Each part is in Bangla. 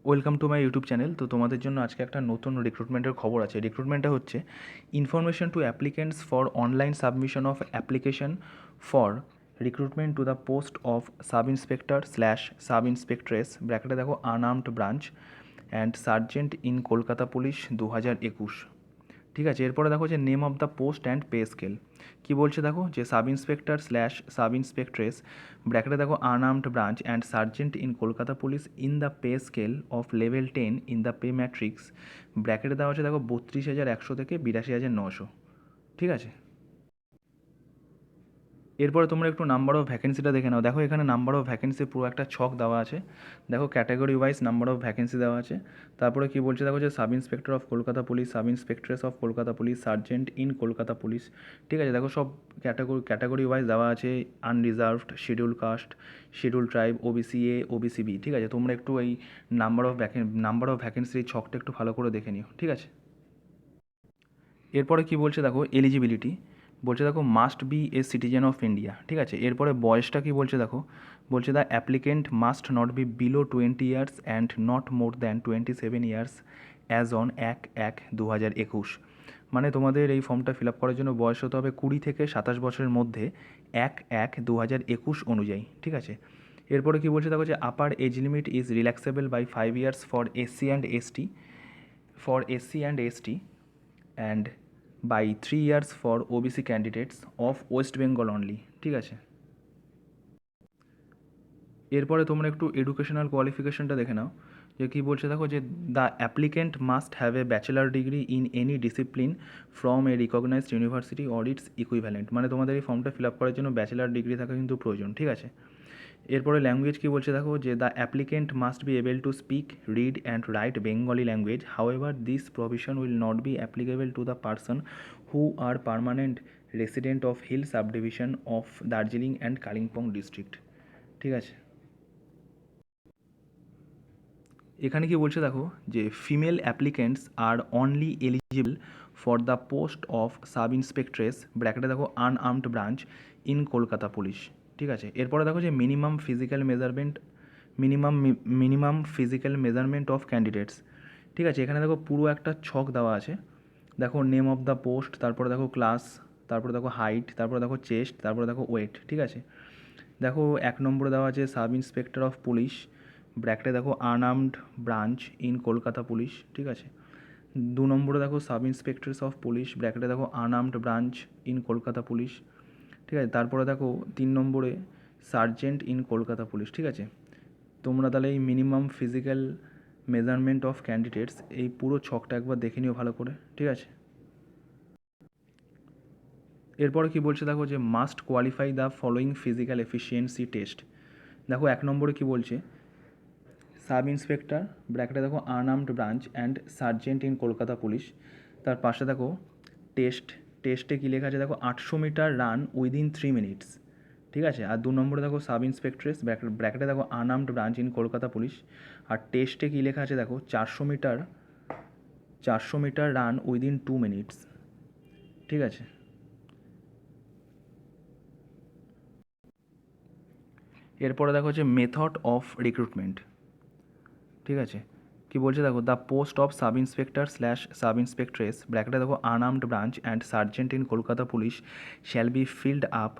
Welcome to my YouTube channel. তো তোমাদের জন্য আজকে একটা নতুন রিক্রুটমেন্টের খবর আছে। রিক্রুটমেন্টটা হচ্ছে information to applicants for online submission of application for recruitment to the post of sub inspector slash sub inspectress ব্র্যাকেটে দেখো unarmed branch and sergeant in Kolkata police 2021। ঠিক আছে, এরপরে দেখো যে name of the post and pay scale কী বলছে দেখো যে sub inspector slash sub inspectress ব্র্যাকেটে দেখো unarmed branch and sergeant in Kolkata police in the pay scale of level 10 in the pay matrix ব্র্যাকেটে দেওয়া আছে দেখো 32,100 থেকে 82,900। ঠিক আছে, এরপরে তোমরা একটু নাম্বার অফ ভ্যাকেন্সিটা দেখে নাও। দেখো এখানে নাম্বার অফ ভ্যাকেন্সি পুরো একটা ছক দেওয়া আছে। দেখো category wise number of vacancy দেওয়া আছে। তারপরে কী বলছে দেখো যে sub inspector of Kolkata police, sub inspectress of Kolkata police, sergeant in Kolkata police. ঠিক আছে, দেখো সব ক্যাটাগরি ওয়াইজ দেওয়া আছে। Unreserved, scheduled caste, scheduled tribe, OBC A, OBC B. ঠিক আছে, তোমরা একটু এই নাম্বার অফ ভ্যাকেন্সির এই ছকটা একটু ভালো করে দেখে নিও। ঠিক আছে, এরপরে কী বলছে দেখো এলিজিবিলিটি বলছে দেখো must be a citizen of India. ঠিক আছে, এরপরে বয়সটা কী বলছে দেখো, বলছে the applicant must not be below 20 years and not more than 27 years as on 1/1/2021। মানে তোমাদের এই ফর্মটা ফিল আপ করার জন্য বয়স হতে হবে 20 থেকে 27 বছরের মধ্যে 1/1/2021 অনুযায়ী। ঠিক আছে, এরপরে কী বলছে দেখো যে upper age limit is relaxable by 5 years for SC and by 3 years for OBC candidates of West Bengal only. ঠিক আছে, এরপরে তোমরা একটু এডুকেশনাল কোয়ালিফিকেশনটা দেখে নাও যে কী বলছে দেখো যে the applicant must have a bachelor degree in any discipline from a recognised university or its equivalent. মানে তোমাদের এই ফর্মটা ফিল আপ করার জন্য ব্যাচেলার ডিগ্রি থাকা কিন্তু প্রয়োজন। ঠিক আছে, এরপরে ল্যাঙ্গুয়েজ কী বলছে দেখো যে the applicant must be able to speak, read and write Bengali language. However this provision will not be applicable to the person who are permanent resident of hill subdivision of Darjeeling and Kalimpong district. ঠিক আছে, এখানে কি বলছে দেখো যে female applicants are only eligible for the post of sub inspectress ব্র্যাকেটে দেখো unarmed branch in Kolkata police. ঠিক আছে, এরপরে দেখো যে minimum physical measurement of candidates. ঠিক আছে, এখানে দেখো পুরো একটা ছক দেওয়া আছে। দেখো নেম অফ দ্য পোস্ট, তারপরে দেখো ক্লাস, তারপরে দেখো হাইট, তারপরে দেখো চেস্ট, তারপরে দেখো ওয়েট। ঠিক আছে, দেখো 1 নম্বরে দেওয়া আছে সাব ইন্সপেক্টর অফ পুলিশ ব্র্যাকেটে দেখো unarmed branch in Kolkata police. ঠিক আছে, 2 নম্বরে দেখো সাব ইন্সপেক্টরস অফ পুলিশ ব্র্যাকেটে দেখো unarmed branch in Kolkata police. ঠিক আছে, তারপরে দেখো 3 নম্বরে সার্জেন্ট ইন কলকাতা পুলিশ। ঠিক আছে, তোমরা তাহলে এই minimum physical measurement of candidates এই পুরো ছকটা একবার দেখে নিও ভালো করে। ঠিক আছে, এরপরে কী বলছে দেখো যে must qualify the following physical efficiency test. দেখো 1 নম্বরে কী বলছে সাব ইন্সপেক্টর ব্র্যাকেটে দেখো unarmed branch and sergeant in Kolkata police. তার পাশে দেখো টেস্টে কী লেখা আছে দেখো 800 মিটার রান উইদিন 3 মিনিটস। ঠিক আছে, আর 2 নম্বরে দেখো সাব ইন্সপেক্ট্রেস ব্র্যাকেটে দেখো unarmed branch in Kolkata police. আর টেস্টে কী লেখা আছে দেখো 400 মিটার রান উইদিন 2 মিনিটস। ঠিক আছে, এরপরে দেখো হচ্ছে মেথড অফ রিক্রুটমেন্ট। ঠিক আছে, কি বলছে দেখো the post of sub inspector slash sub inspectress ব্র্যাকেটে দেখো unarmed branch and sergeant in Kolkata police shall be filled up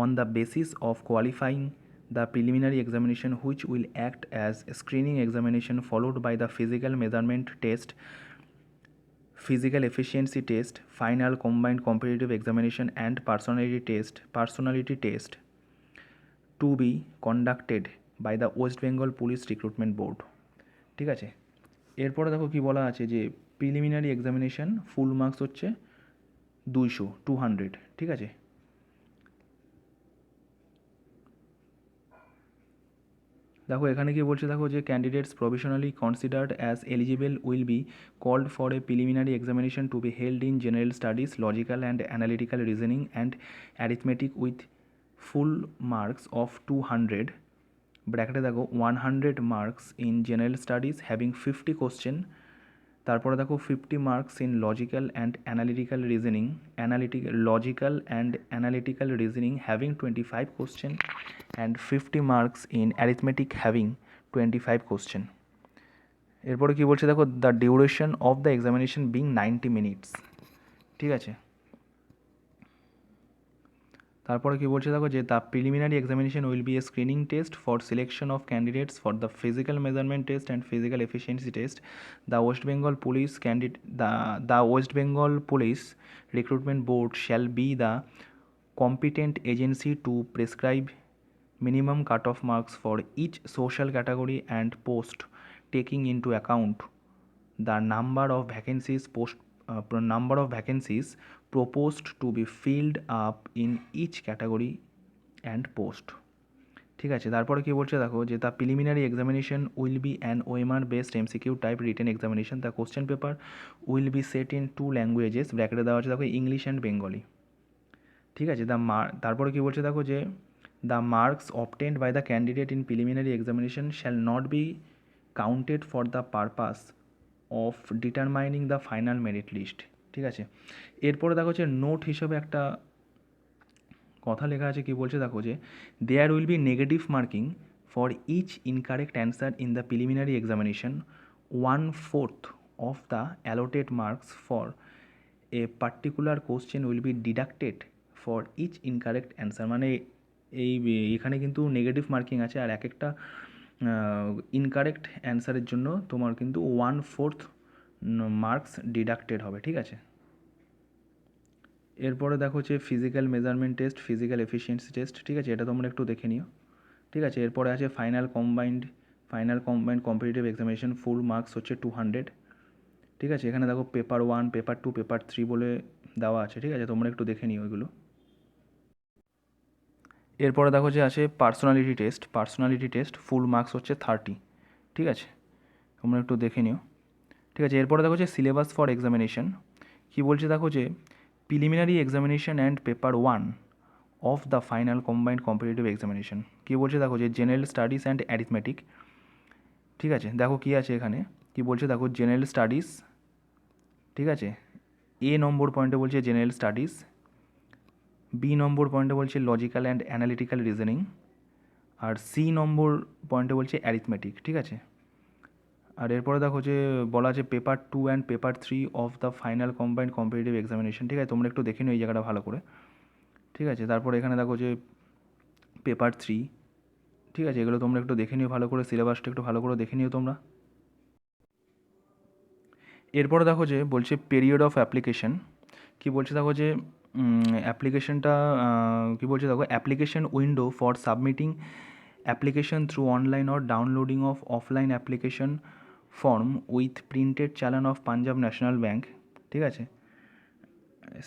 on the basis of qualifying the preliminary examination which will act as screening examination followed by the physical measurement test, physical efficiency test, final combined competitive examination and personality test to be conducted by the West Bengal Police Recruitment Board. ঠিক আছে, এরপরে দেখো কি বলা আছে যে প্রিলিমিনারি এক্সামিনেশন ফুল মার্কস হচ্ছে 200। ঠিক আছে, দেখো এখানে কি বলছে দেখো যে candidates provisionally considered as eligible will be called for a preliminary examination to be held in general studies, logical and analytical reasoning and arithmetic with full marks of 200। ব্র্যাকেটে দেখো 100 marks in general studies having 50 question. তারপরে দেখো 50 marks in logical reasoning having 25 question and 50 marks in arithmetic having 25 question. এরপরে কী বলছে দেখো, the duration of the examination being 90 minutes. ঠিক আছে, তারপরে কী বলছে দেখো যে the preliminary examination will B A screening test for selection of candidates for the physical measurement test and physical efficiency test. The West Bengal police the West Bengal police recruitment board shall be the competent agency to prescribe minimum cut-off marks for each social category and post, taking into account the number of vacancies proposed to be filled up in each category and post. ঠিক আছে, তারপরে কী বলছে দেখো যে the preliminary examination will be an OMR based MCQ type written examination. The question paper will be set in 2 languages, ব্র্যাকেটে দেওয়া আছে দেখো ইংলিশ অ্যান্ড বেঙ্গলি। ঠিক আছে, তারপরে কী বলছে দেখো যে the marks obtained by the candidate in preliminary examination shall not be counted for the purpose of determining the final merit list. ঠিক আছে, এরপরে দেখো যে নোট হিসেবে একটা কথা লেখা আছে, কি বলছে দেখো যে there will be negative marking for each incorrect answer in the preliminary examination, 1/4 of the allotted marks for a particular question will be deducted for each incorrect answer. মানে এখানে কিন্তু নেগেটিভ মার্কিং আছে, আর এক একটা ইনকারেক্ট অ্যান্সারের জন্য তোমার কিন্তু 1/4 মার্কস ডিডাক্টেড হবে। ঠিক আছে, এরপরে দেখো যে physical measurement test, physical efficiency test. ঠিক আছে, এটা তোমরা একটু দেখে নিও। ঠিক আছে, এরপরে আছে final combined competitive examination, full marks হচ্ছে 200। ঠিক আছে, এখানে দেখো পেপার 1, পেপার 2, পেপার 3 বলে দেওয়া আছে। ঠিক আছে, তোমরা একটু দেখে নিও ওইগুলো। এরপরে দেখো যে আছে পার্সোনালিটি টেস্ট ফুল মার্কস হচ্ছে 30। ঠিক আছে, তোমরা একটু দেখে নিও। ঠিক আছে, এরপরে দেখো যে সিলেবাস ফর এক্সামিনেশন কী বলছে দেখো যে preliminary examination and paper 1 of the final combined competitive examination. কী বলছে দেখো যে জেনারেল স্টাডিজ অ্যান্ড অ্যারিথমেটিক। ঠিক আছে, দেখো কী আছে এখানে, কী বলছে দেখো জেনারেল স্টাডিজ। ঠিক আছে, এ নম্বর পয়েন্টে বলছে জেনারেল স্টাডিজ, বি নম্বর পয়েন্টে বলছে লজিক্যাল অ্যান্ড অ্যানালিটিক্যাল রিজনিং, আর সি নম্বর পয়েন্টে বলছে অ্যারিথমেটিক। ঠিক আছে, আর এরপরে দেখো যে বলা আছে paper 2 and paper 3 of the final combined competitive examination. ঠিক আছে, তোমরা একটু দেখে নিও এই জায়গাটা ভালো করে। ঠিক আছে, তারপরে এখানে দেখো যে পেপার 3। ঠিক আছে, এগুলো তোমরা একটু দেখে নিও ভালো করে, সিলেবাসটা একটু ভালো করে দেখে নিও তোমরা। এরপরে দেখো যে বলছে পিরিয়ড অফ অ্যাপ্লিকেশন। কী বলছে দেখো যে অ্যাপ্লিকেশনটা কী বলছে দেখো application window for submitting application through online or downloading of offline application form with printed চালান অফ পাঞ্জাব ন্যাশনাল ব্যাঙ্ক। ঠিক আছে,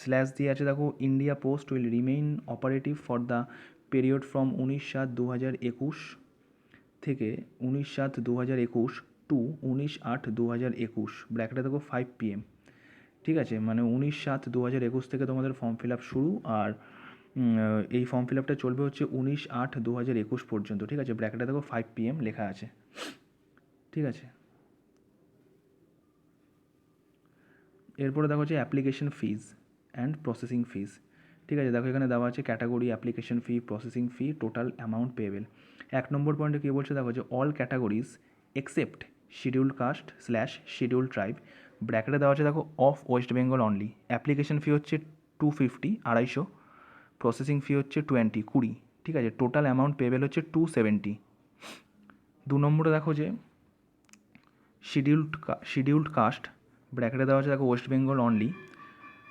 স্ল্যাশ দিয়ে আছে দেখো India post will remain operative for the period from 19/7/2021 থেকে 19/7/2021 টু 19/8/2021, ব্র্যাকেটে দেখো 5 PM। ঠিক আছে, মানে 19/7/2021 থেকে তোমাদের ফর্ম ফিল আপ শুরু, আর এই ফর্ম ফিল আপটা চলবে হচ্ছে 19/8/2021 পর্যন্ত। ঠিক আছে, ব্র্যাকেটে দেখো 5 PM লেখা আছে। ঠিক আছে, এরপরে দেখো হচ্ছে application fees and processing fees. ঠিক আছে, দেখো এখানে দেওয়া আছে category, application fee, processing fee, total amount payable. 1 নম্বর পয়েন্টে কী বলছে দেখো যে all categories except scheduled caste / scheduled tribe, ব্র্যাকেটে দেওয়া আছে দেখো of West Bengal only. Application fee হচ্ছে 250 250, প্রসেসিং ফি হচ্ছে 20। ঠিক আছে, টোটাল অ্যামাউন্ট পেয়েবেল হচ্ছে 270। 2 নম্বরে দেখো যে শিডিউল্ড কাস্ট, ব্র্যাকেটে দেওয়া আছে দেখো ওয়েস্ট বেঙ্গল অনলি।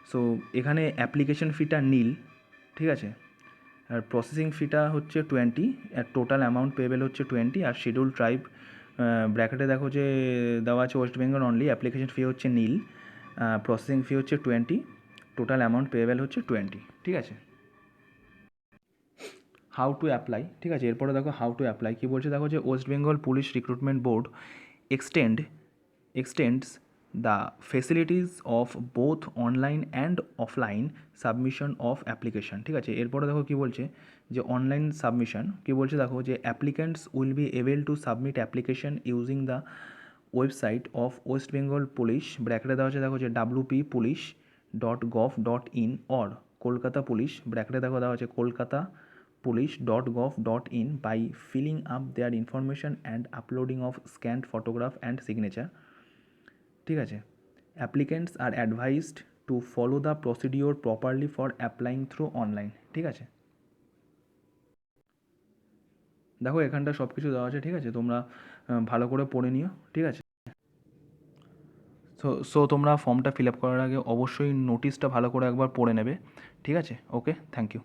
সো এখানে অ্যাপ্লিকেশন ফিটা নীল। ঠিক আছে, আর প্রসেসিং ফিটা হচ্ছে 20, আর টোটাল অ্যামাউন্ট পেয়েবেল হচ্ছে 20। আর শিডিউল ট্রাইব, ব্র্যাকেটে দেখো যে দেওয়া আছে West Bengal only, application fee হচ্ছে নীল, প্রসেসিং ফি হচ্ছে 20, টোটাল অ্যামাউন্ট পেয়েবেল হচ্ছে 20। ঠিক আছে, হাউ টু অ্যাপ্লাই। ঠিক আছে, এরপরে দেখো হাউ টু অ্যাপ্লাই কী বলছে দেখো যে West Bengal police recruitment board extends the facilities of both online and offline submission of application। ঠিক আছে, এরপরে দেখো কী বলছে যে অনলাইন সাবমিশন কী বলছে দেখো যে applicants will be able to submit application using the website of West Bengal police, ব্র্যাকেটে দেওয়া আছে দেখো যে wppolice.gov.in অর কলকাতা পুলিশ, ব্র্যাকেটে দেখো দেওয়া আছে Kolkata police.gov.in by filling up their information and uploading of scanned photograph and signature. ঠিক আছে, applicants are advised to follow the procedure properly for applying through online. ঠিক আছে, দেখো এখানটা সব কিছু দেওয়া আছে। ঠিক আছে, তোমরা ভালো করে পড়ে নিও। ঠিক আছে, সো তোমরা ফর্মটা ফিল আপ করার আগে অবশ্যই নোটিশটা ভালো করে একবার পড়ে নেবে। ঠিক আছে, ওকে, থ্যাংক ইউ।